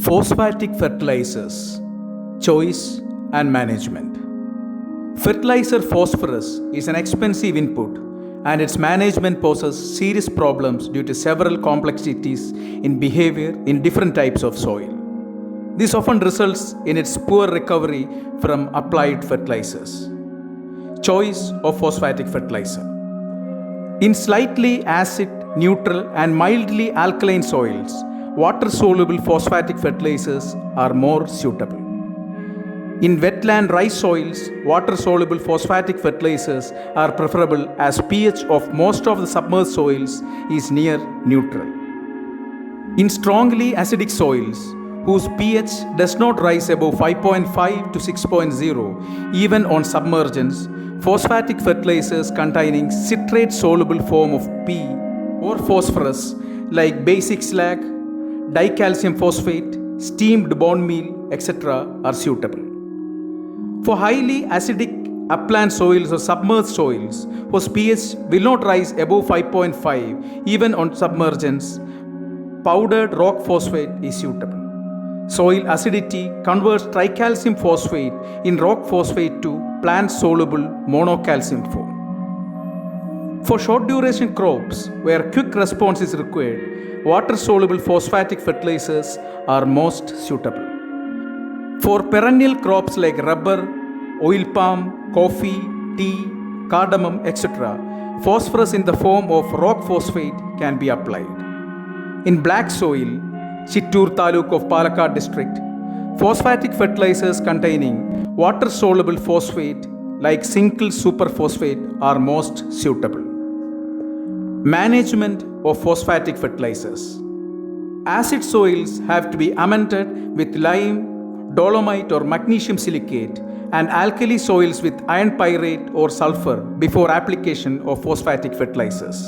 Phosphatic fertilizers, choice and management. Fertilizer phosphorus is an expensive input and its management poses serious problems due to several complexities in behavior in different types of soil. This often results in its poor recovery from applied fertilizers. Choice of phosphatic fertilizer. In slightly acid, neutral and mildly alkaline soils, water-soluble phosphatic fertilizers are more suitable. In wetland rice soils, water-soluble phosphatic fertilizers are preferable as pH of most of the submerged soils is near neutral. In strongly acidic soils, whose pH does not rise above 5.5 to 6.0 even on submergence, phosphatic fertilizers containing citrate-soluble form of P or phosphorus like basic slag, dicalcium phosphate, steamed bone meal, etc. are suitable. For highly acidic upland soils or submerged soils, whose pH will not rise above 5.5 even on submergence, powdered rock phosphate is suitable. Soil acidity converts tricalcium phosphate in rock phosphate to plant-soluble monocalcium form. For short duration crops where quick response is required, water-soluble phosphatic fertilizers are most suitable. For perennial crops like rubber, oil palm, coffee, tea, cardamom, etc., phosphorus in the form of rock phosphate can be applied. In black soil, Chittoor Taluk of Palakkad district, phosphatic fertilizers containing water-soluble phosphate like Sinkle superphosphate are most suitable. Management of phosphatic fertilizers. Acid soils have to be amended with lime, dolomite or magnesium silicate and alkali soils with iron pyrite or sulfur before application of phosphatic fertilizers.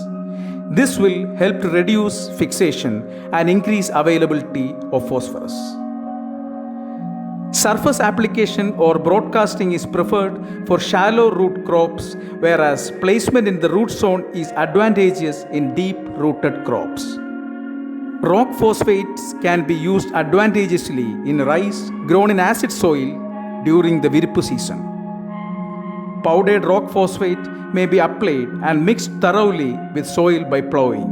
This will help to reduce fixation and increase availability of phosphorus. Surface application or broadcasting is preferred for shallow root crops, whereas placement in the root zone is advantageous in deep-rooted crops. Rock phosphates can be used advantageously in rice grown in acid soil during the Virippu season. Powdered rock phosphate may be applied and mixed thoroughly with soil by plowing.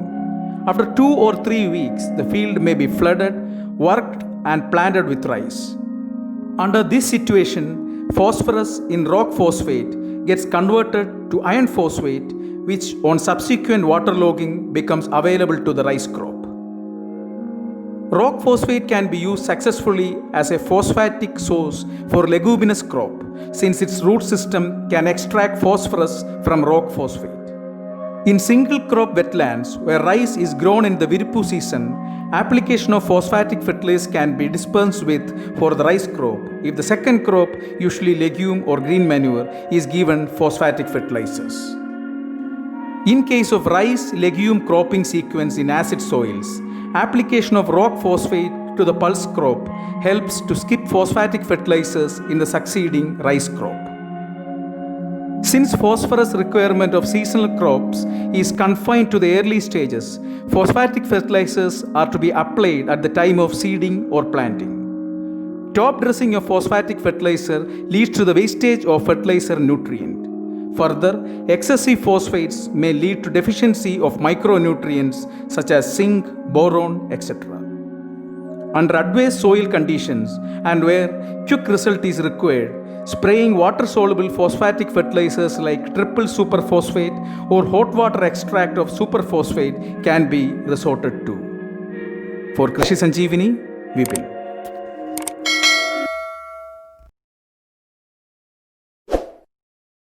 After 2 or 3 weeks, the field may be flooded, worked and planted with rice. Under this situation, phosphorus in rock phosphate gets converted to iron phosphate, which on subsequent waterlogging becomes available to the rice crop. Rock phosphate can be used successfully as a phosphatic source for leguminous crop, since its root system can extract phosphorus from rock phosphate. In single crop wetlands where rice is grown in the Virippu season, application of phosphatic fertilizers can be dispensed with for the rice crop if the second crop, usually legume or green manure, is given phosphatic fertilizers. In case of rice-legume cropping sequence in acid soils, application of rock phosphate to the pulse crop helps to skip phosphatic fertilizers in the succeeding rice crop. Since phosphorus requirement of seasonal crops is confined to the early stages, phosphatic fertilizers are to be applied at the time of seeding or planting. Top dressing of phosphatic fertilizer leads to the wastage of fertilizer nutrient. Further, excessive phosphates may lead to deficiency of micronutrients such as zinc, boron, etc. Under adverse soil conditions and where quick result is required, spraying water-soluble phosphatic fertilizers like triple superphosphate or hot water extract of superphosphate can be resorted to. For Krishi Sanjeevani, Vipin.